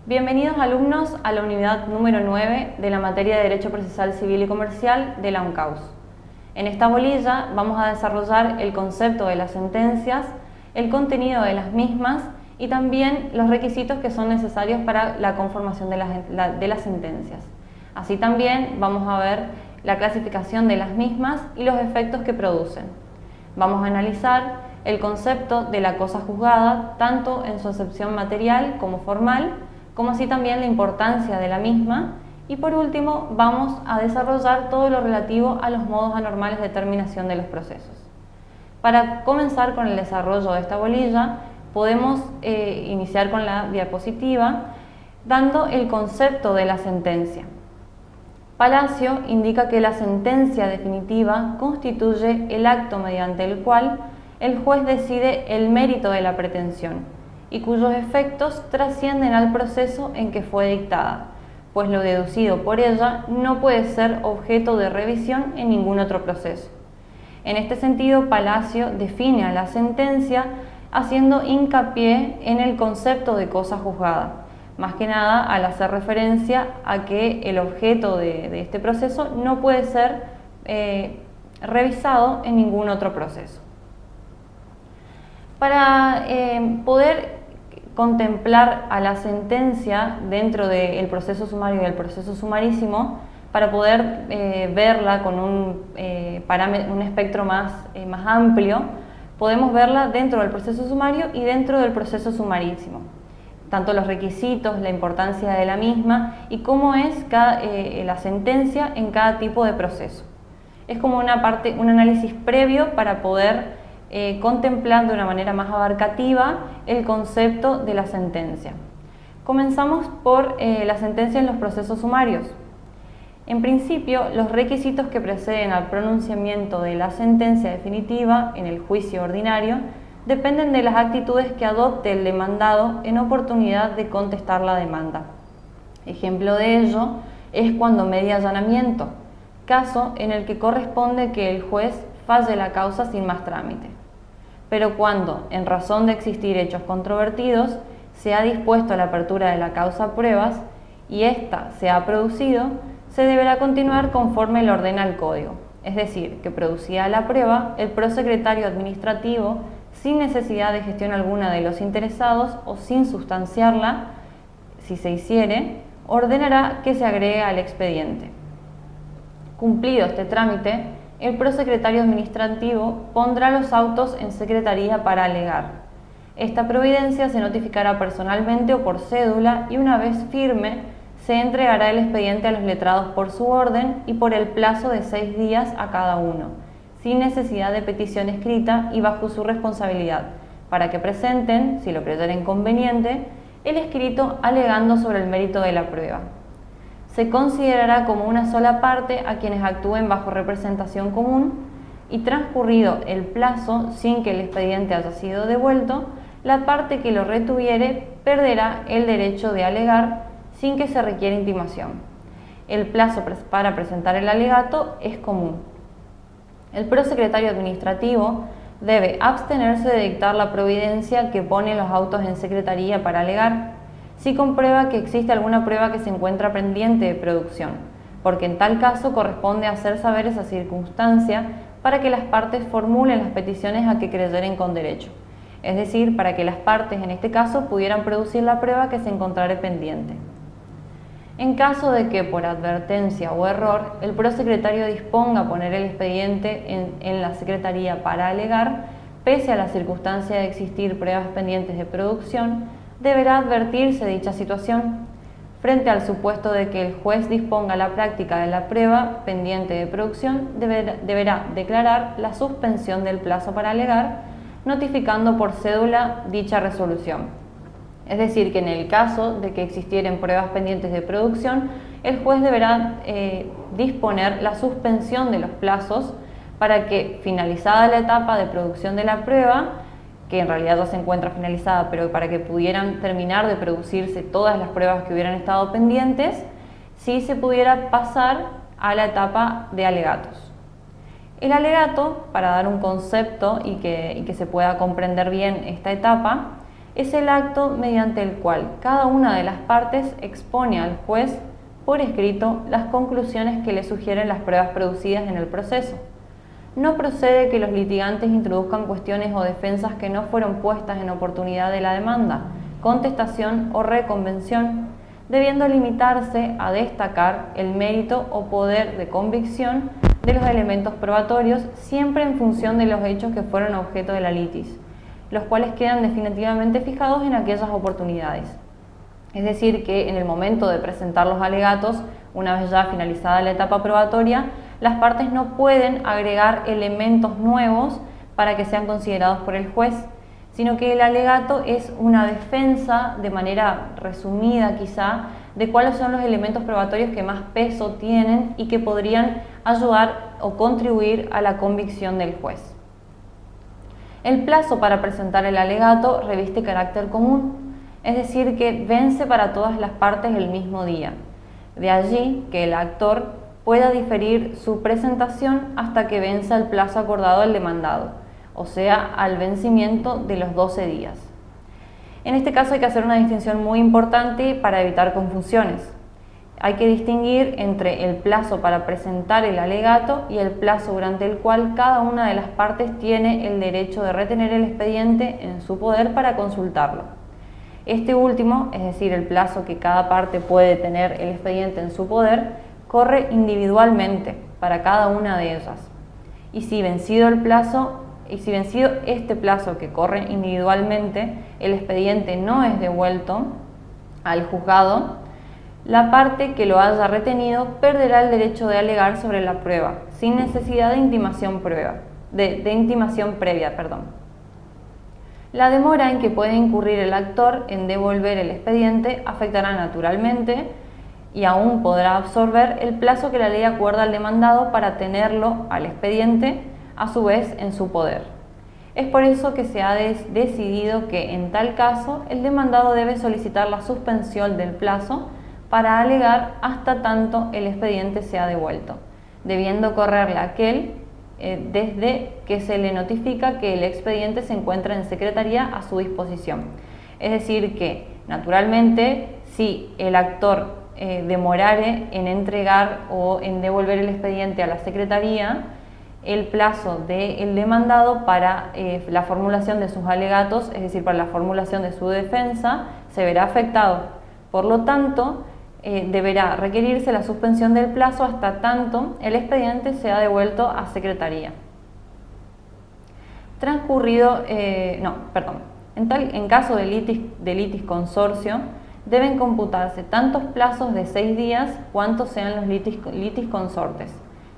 Bienvenidos alumnos a la unidad número 9 de la materia de Derecho Procesal Civil y Comercial de la UNCAUS. En esta bolilla vamos a desarrollar el concepto de las sentencias, el contenido de las mismas y también los requisitos que son necesarios para la conformación de las sentencias. Así también vamos a ver la clasificación de las mismas y los efectos que producen. Vamos a analizar el concepto de la cosa juzgada, tanto en su acepción material como formal, como así también la importancia de la misma, y por último vamos a desarrollar todo lo relativo a los modos anormales de terminación de los procesos. Para comenzar con el desarrollo de esta bolilla, podemos iniciar con la diapositiva dando el concepto de la sentencia. Palacio indica que la sentencia definitiva constituye el acto mediante el cual el juez decide el mérito de la pretensión y cuyos efectos trascienden al proceso en que fue dictada, pues lo deducido por ella no puede ser objeto de revisión en ningún otro proceso. En este sentido, Palacio define a la sentencia haciendo hincapié en el concepto de cosa juzgada, más que nada al hacer referencia a que el objeto de este proceso no puede ser revisado en ningún otro proceso. Para poder contemplar a la sentencia dentro del proceso sumario y el proceso sumarísimo, para poder verla con un espectro más amplio, podemos verla dentro del proceso sumario y dentro del proceso sumarísimo. Tanto los requisitos, la importancia de la misma y cómo es la sentencia en cada tipo de proceso. Es como un análisis previo para poder contemplar de una manera más abarcativa el concepto de la sentencia. Comenzamos por la sentencia en los procesos sumarios. En principio, los requisitos que preceden al pronunciamiento de la sentencia definitiva en el juicio ordinario dependen de las actitudes que adopte el demandado en oportunidad de contestar la demanda. Ejemplo de ello es cuando media allanamiento, caso en el que corresponde que el juez falle la causa sin más trámite. Pero cuando, en razón de existir hechos controvertidos, se ha dispuesto la apertura de la causa a pruebas y ésta se ha producido, se deberá continuar conforme lo ordena el Código, es decir, que producida la prueba, el prosecretario administrativo, sin necesidad de gestión alguna de los interesados o sin sustanciarla, si se hiciere, ordenará que se agregue al expediente. Cumplido este trámite, el prosecretario administrativo pondrá los autos en secretaría para alegar. Esta providencia se notificará personalmente o por cédula y una vez firme se entregará el expediente a los letrados por su orden y por el plazo de 6 días a cada uno, sin necesidad de petición escrita y bajo su responsabilidad, para que presenten, si lo creyeren conveniente, el escrito alegando sobre el mérito de la prueba. Se considerará como una sola parte a quienes actúen bajo representación común y transcurrido el plazo sin que el expediente haya sido devuelto, la parte que lo retuviere perderá el derecho de alegar sin que se requiera intimación. El plazo para presentar el alegato es común. El prosecretario administrativo debe abstenerse de dictar la providencia que pone los autos en secretaría para alegar, si comprueba que existe alguna prueba que se encuentra pendiente de producción, porque en tal caso corresponde hacer saber esa circunstancia para que las partes formulen las peticiones a que creyeren con derecho, es decir, para que las partes en este caso pudieran producir la prueba que se encontrare pendiente. En caso de que por advertencia o error el prosecretario disponga poner el expediente en la secretaría para alegar, pese a la circunstancia de existir pruebas pendientes de producción, deberá advertirse dicha situación. Frente al supuesto de que el juez disponga la práctica de la prueba pendiente de producción, deberá declarar la suspensión del plazo para alegar, notificando por cédula dicha resolución. Es decir, que en el caso de que existieran pruebas pendientes de producción, el juez deberá disponer la suspensión de los plazos para que, finalizada la etapa de producción de la prueba, que en realidad ya se encuentra finalizada, pero para que pudieran terminar de producirse todas las pruebas que hubieran estado pendientes, sí se pudiera pasar a la etapa de alegatos. El alegato, para dar un concepto y que se pueda comprender bien esta etapa, es el acto mediante el cual cada una de las partes expone al juez por escrito las conclusiones que le sugieren las pruebas producidas en el proceso. No procede que los litigantes introduzcan cuestiones o defensas que no fueron puestas en oportunidad de la demanda, contestación o reconvención, debiendo limitarse a destacar el mérito o poder de convicción de los elementos probatorios, siempre en función de los hechos que fueron objeto de la litis, los cuales quedan definitivamente fijados en aquellas oportunidades. Es decir, que en el momento de presentar los alegatos, una vez ya finalizada la etapa probatoria, las partes no pueden agregar elementos nuevos para que sean considerados por el juez, sino que el alegato es una defensa, de manera resumida quizá, de cuáles son los elementos probatorios que más peso tienen y que podrían ayudar o contribuir a la convicción del juez. El plazo para presentar el alegato reviste carácter común, es decir, que vence para todas las partes el mismo día. De allí que el actor pueda diferir su presentación hasta que venza el plazo acordado al demandado, o sea, al vencimiento de los 12 días. En este caso hay que hacer una distinción muy importante para evitar confusiones. Hay que distinguir entre el plazo para presentar el alegato y el plazo durante el cual cada una de las partes tiene el derecho de retener el expediente en su poder para consultarlo. Este último, es decir, el plazo que cada parte puede tener el expediente en su poder, corre individualmente para cada una de ellas. Y si vencido este plazo que corre individualmente, el expediente no es devuelto al juzgado, la parte que lo haya retenido perderá el derecho de alegar sobre la prueba, sin necesidad de intimación previa. La demora en que puede incurrir el actor en devolver el expediente afectará naturalmente y aún podrá absorber el plazo que la ley acuerda al demandado para tenerlo al expediente, a su vez, en su poder. Es por eso que se ha decidido que, en tal caso, el demandado debe solicitar la suspensión del plazo para alegar hasta tanto el expediente sea devuelto, debiendo correrle aquel desde que se le notifica que el expediente se encuentra en secretaría a su disposición. Es decir que, naturalmente, si el actor demorare en entregar o en devolver el expediente a la secretaría, el plazo del demandado para la formulación de sus alegatos, es decir, para la formulación de su defensa, se verá afectado. Por lo tanto, deberá requerirse la suspensión del plazo hasta tanto el expediente sea devuelto a secretaría. En caso de litis consorcio, deben computarse tantos plazos de 6 días cuantos sean los litis consortes.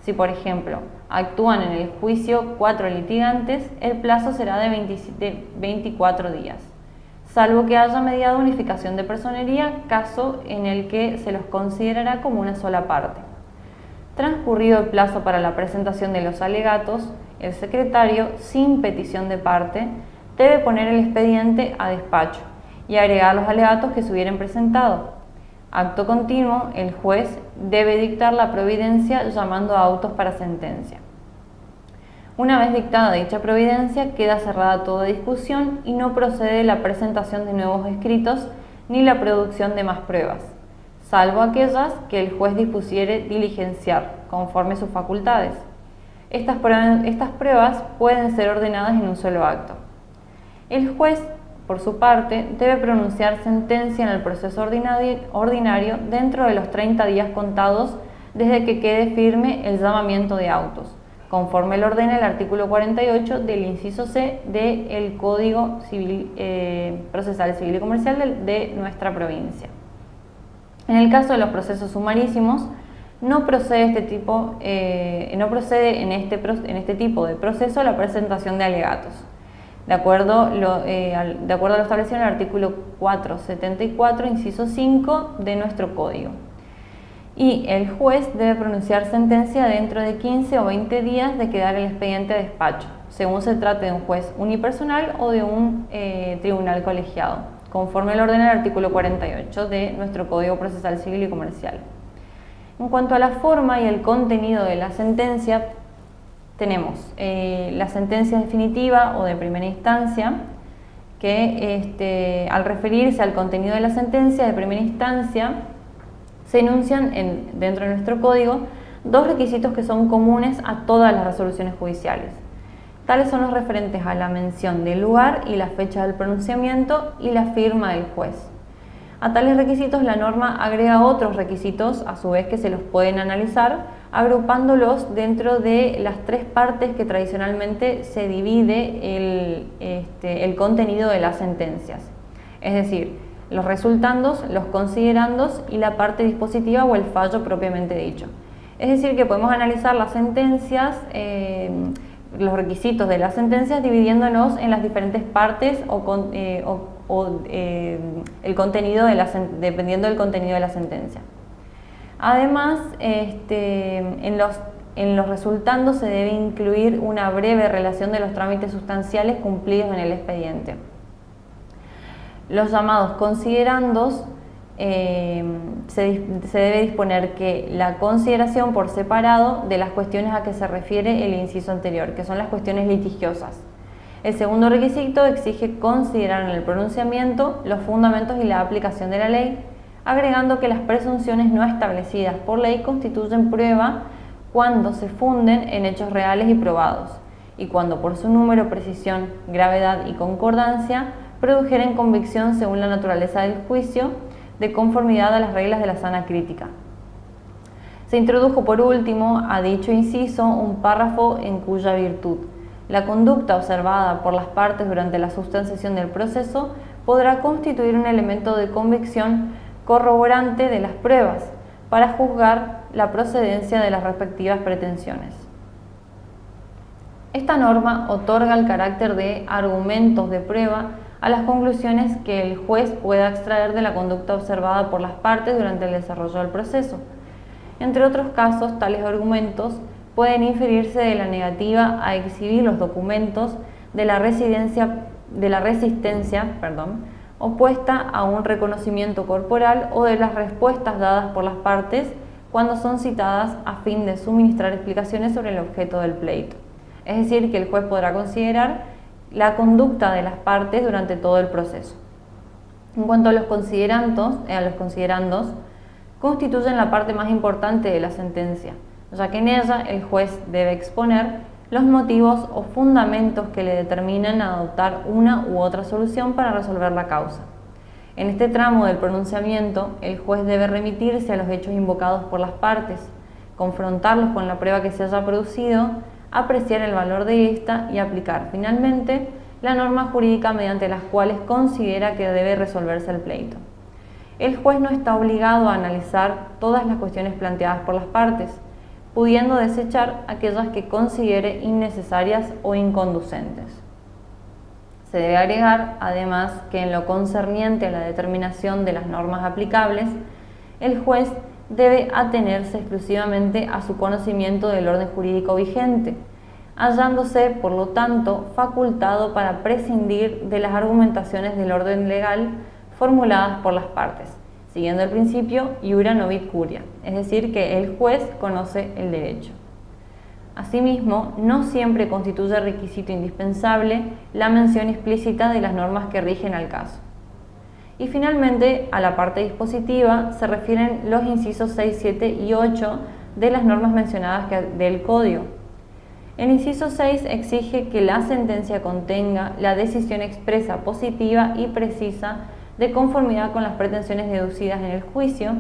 Si, por ejemplo, actúan en el juicio 4 litigantes, el plazo será de 24 días, salvo que haya mediado unificación de personería, caso en el que se los considerará como una sola parte. Transcurrido el plazo para la presentación de los alegatos, el secretario, sin petición de parte, debe poner el expediente a despacho y agregar los alegatos que se hubieran presentado. Acto continuo, el juez debe dictar la providencia llamando a autos para sentencia. Una vez dictada dicha providencia, queda cerrada toda discusión y no procede la presentación de nuevos escritos ni la producción de más pruebas, salvo aquellas que el juez dispusiere diligenciar, conforme sus facultades. Estas pruebas pueden ser ordenadas en un solo acto. El juez, por su parte, debe pronunciar sentencia en el proceso ordinario dentro de los 30 días contados desde que quede firme el llamamiento de autos, conforme lo ordena el artículo 48 del inciso C del Código Procesal Civil y Comercial de nuestra provincia. En el caso de los procesos sumarísimos, no procede en este tipo de proceso la presentación de alegatos, de acuerdo a lo establecido en el artículo 474, inciso 5 de nuestro Código. Y el juez debe pronunciar sentencia dentro de 15 o 20 días de quedar el expediente a despacho, según se trate de un juez unipersonal o de un tribunal colegiado, conforme lo ordena el artículo 48 de nuestro Código Procesal Civil y Comercial. En cuanto a la forma y el contenido de la sentencia, tenemos la sentencia definitiva o de primera instancia, que al referirse al contenido de la sentencia de primera instancia, se enuncian dentro de nuestro código dos requisitos que son comunes a todas las resoluciones judiciales. Tales son los referentes a la mención del lugar y la fecha del pronunciamiento y la firma del juez. A tales requisitos la norma agrega otros requisitos, a su vez, que se los pueden analizar, agrupándolos dentro de las tres partes que tradicionalmente se divide el contenido de las sentencias. Es decir, los resultandos, los considerandos y la parte dispositiva o el fallo propiamente dicho. Es decir, que podemos analizar las sentencias, los requisitos de las sentencias, dividiéndonos en las diferentes partes el contenido dependiendo del contenido de la sentencia. Además, en los resultandos se debe incluir una breve relación de los trámites sustanciales cumplidos en el expediente. Los llamados considerandos, se debe disponer que la consideración por separado de las cuestiones a que se refiere el inciso anterior, que son las cuestiones litigiosas. El segundo requisito exige considerar en el pronunciamiento los fundamentos y la aplicación de la ley, agregando que las presunciones no establecidas por ley constituyen prueba cuando se funden en hechos reales y probados, y cuando por su número, precisión, gravedad y concordancia produjeren convicción según la naturaleza del juicio, de conformidad a las reglas de la sana crítica. Se introdujo por último a dicho inciso un párrafo en cuya virtud la conducta observada por las partes durante la sustanciación del proceso podrá constituir un elemento de convicción corroborante de las pruebas para juzgar la procedencia de las respectivas pretensiones. Esta norma otorga el carácter de argumentos de prueba a las conclusiones que el juez pueda extraer de la conducta observada por las partes durante el desarrollo del proceso. Entre otros casos, tales argumentos pueden inferirse de la negativa a exhibir los documentos de la resistencia opuesta a un reconocimiento corporal o de las respuestas dadas por las partes cuando son citadas a fin de suministrar explicaciones sobre el objeto del pleito. Es decir, que el juez podrá considerar la conducta de las partes durante todo el proceso. En cuanto a los considerandos, constituyen la parte más importante de la sentencia, ya que en ella el juez debe exponer los motivos o fundamentos que le determinan adoptar una u otra solución para resolver la causa. En este tramo del pronunciamiento, el juez debe remitirse a los hechos invocados por las partes, confrontarlos con la prueba que se haya producido, apreciar el valor de esta y aplicar finalmente la norma jurídica mediante las cuales considera que debe resolverse el pleito. El juez no está obligado a analizar todas las cuestiones planteadas por las partes, pudiendo desechar aquellas que considere innecesarias o inconducentes. Se debe agregar, además, que en lo concerniente a la determinación de las normas aplicables, el juez debe atenerse exclusivamente a su conocimiento del orden jurídico vigente, hallándose, por lo tanto, facultado para prescindir de las argumentaciones del orden legal formuladas por las partes, siguiendo el principio iura novit curia, es decir, que el juez conoce el derecho. Asimismo, no siempre constituye requisito indispensable la mención explícita de las normas que rigen al caso. Y finalmente, a la parte dispositiva se refieren los incisos 6, 7 y 8 de las normas mencionadas del Código. El inciso 6 exige que la sentencia contenga la decisión expresa, positiva y precisa de conformidad con las pretensiones deducidas en el juicio,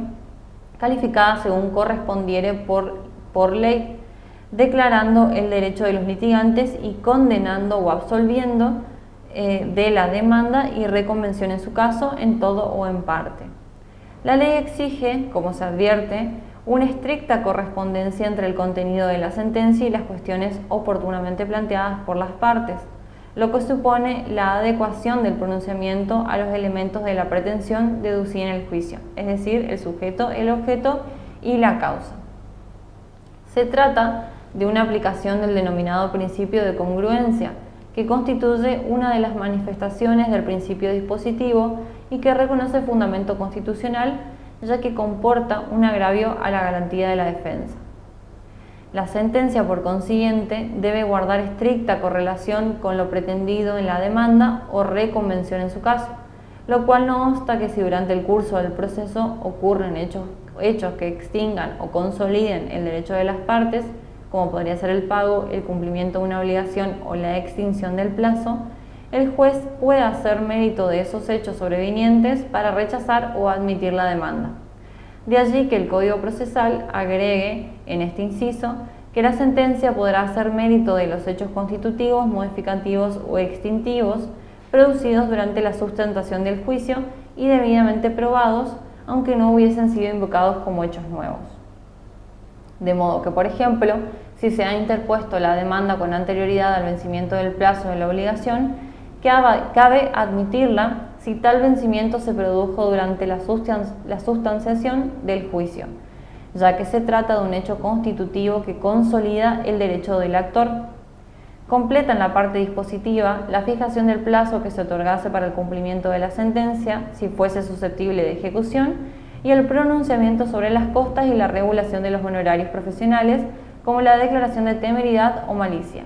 calificadas según correspondiere por ley, declarando el derecho de los litigantes y condenando o absolviendo de la demanda y reconvención en su caso, en todo o en parte. La ley exige, como se advierte, una estricta correspondencia entre el contenido de la sentencia y las cuestiones oportunamente planteadas por las partes, lo que supone la adecuación del pronunciamiento a los elementos de la pretensión deducida en el juicio, es decir, el sujeto, el objeto y la causa. Se trata de una aplicación del denominado principio de congruencia, que constituye una de las manifestaciones del principio dispositivo y que reconoce fundamento constitucional, ya que comporta un agravio a la garantía de la defensa. La sentencia, por consiguiente, debe guardar estricta correlación con lo pretendido en la demanda o reconvención en su caso, lo cual no obsta que si durante el curso del proceso ocurren hechos que extingan o consoliden el derecho de las partes, como podría ser el pago, el cumplimiento de una obligación o la extinción del plazo, el juez puede hacer mérito de esos hechos sobrevinientes para rechazar o admitir la demanda. De allí que el Código Procesal agregue en este inciso que la sentencia podrá hacer mérito de los hechos constitutivos, modificativos o extintivos producidos durante la sustentación del juicio y debidamente probados, aunque no hubiesen sido invocados como hechos nuevos. De modo que, por ejemplo, si se ha interpuesto la demanda con anterioridad al vencimiento del plazo de la obligación, cabe admitirla si tal vencimiento se produjo durante la sustanciación del juicio, ya que se trata de un hecho constitutivo que consolida el derecho del actor. Completa en la parte dispositiva la fijación del plazo que se otorgase para el cumplimiento de la sentencia, si fuese susceptible de ejecución, y el pronunciamiento sobre las costas y la regulación de los honorarios profesionales, como la declaración de temeridad o malicia.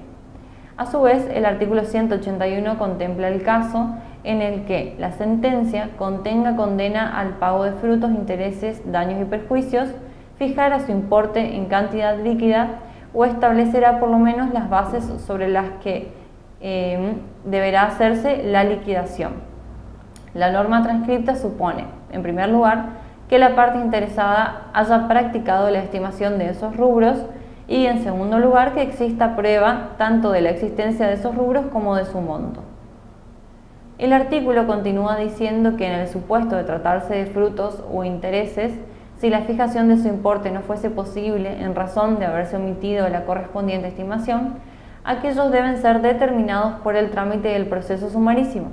A su vez, el artículo 181 contempla el caso en el que la sentencia contenga condena al pago de frutos, intereses, daños y perjuicios, fijará su importe en cantidad líquida o establecerá por lo menos las bases sobre las que deberá hacerse la liquidación. La norma transcripta supone, en primer lugar, que la parte interesada haya practicado la estimación de esos rubros y, en segundo lugar, que exista prueba tanto de la existencia de esos rubros como de su monto. El artículo continúa diciendo que en el supuesto de tratarse de frutos o intereses, si la fijación de su importe no fuese posible en razón de haberse omitido la correspondiente estimación, aquellos deben ser determinados por el trámite del proceso sumarísimo.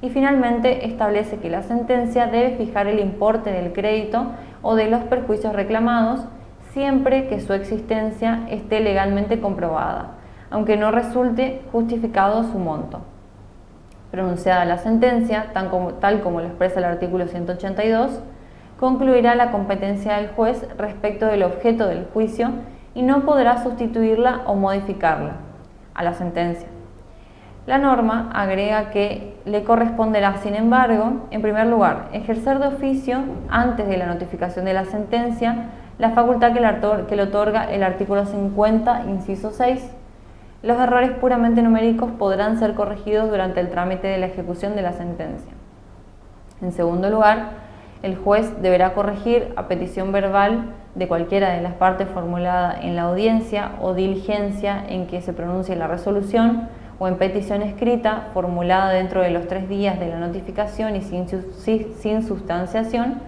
Y finalmente establece que la sentencia debe fijar el importe del crédito o de los perjuicios reclamados siempre que su existencia esté legalmente comprobada, aunque no resulte justificado su monto. Pronunciada la sentencia, tal como lo expresa el artículo 182, concluirá la competencia del juez respecto del objeto del juicio y no podrá sustituirla o modificarla a la sentencia. La norma agrega que le corresponderá, sin embargo, en primer lugar, ejercer de oficio, antes de la notificación de la sentencia, la facultad que le otorga el artículo 50, inciso 6. Los errores puramente numéricos podrán ser corregidos durante el trámite de la ejecución de la sentencia. En segundo lugar, el juez deberá corregir, a petición verbal de cualquiera de las partes formulada en la audiencia o diligencia en que se pronuncie la resolución, o en petición escrita formulada dentro de los 3 días de la notificación y sin sustanciación,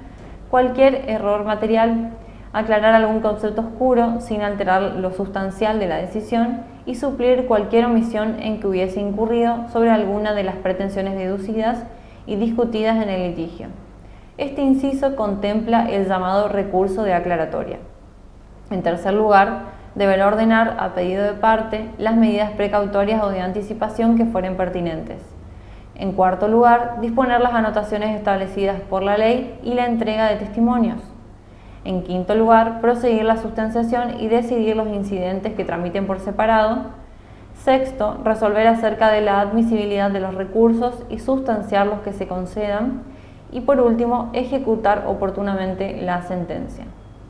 cualquier error material, aclarar algún concepto oscuro sin alterar lo sustancial de la decisión y suplir cualquier omisión en que hubiese incurrido sobre alguna de las pretensiones deducidas y discutidas en el litigio. Este inciso contempla el llamado recurso de aclaratoria. En tercer lugar, deberá ordenar, a pedido de parte, las medidas precautorias o de anticipación que fueren pertinentes. En cuarto lugar, disponer las anotaciones establecidas por la ley y la entrega de testimonios. En quinto lugar, proseguir la sustanciación y decidir los incidentes que tramiten por separado. Sexto, resolver acerca de la admisibilidad de los recursos y sustanciar los que se concedan. Y por último, ejecutar oportunamente la sentencia.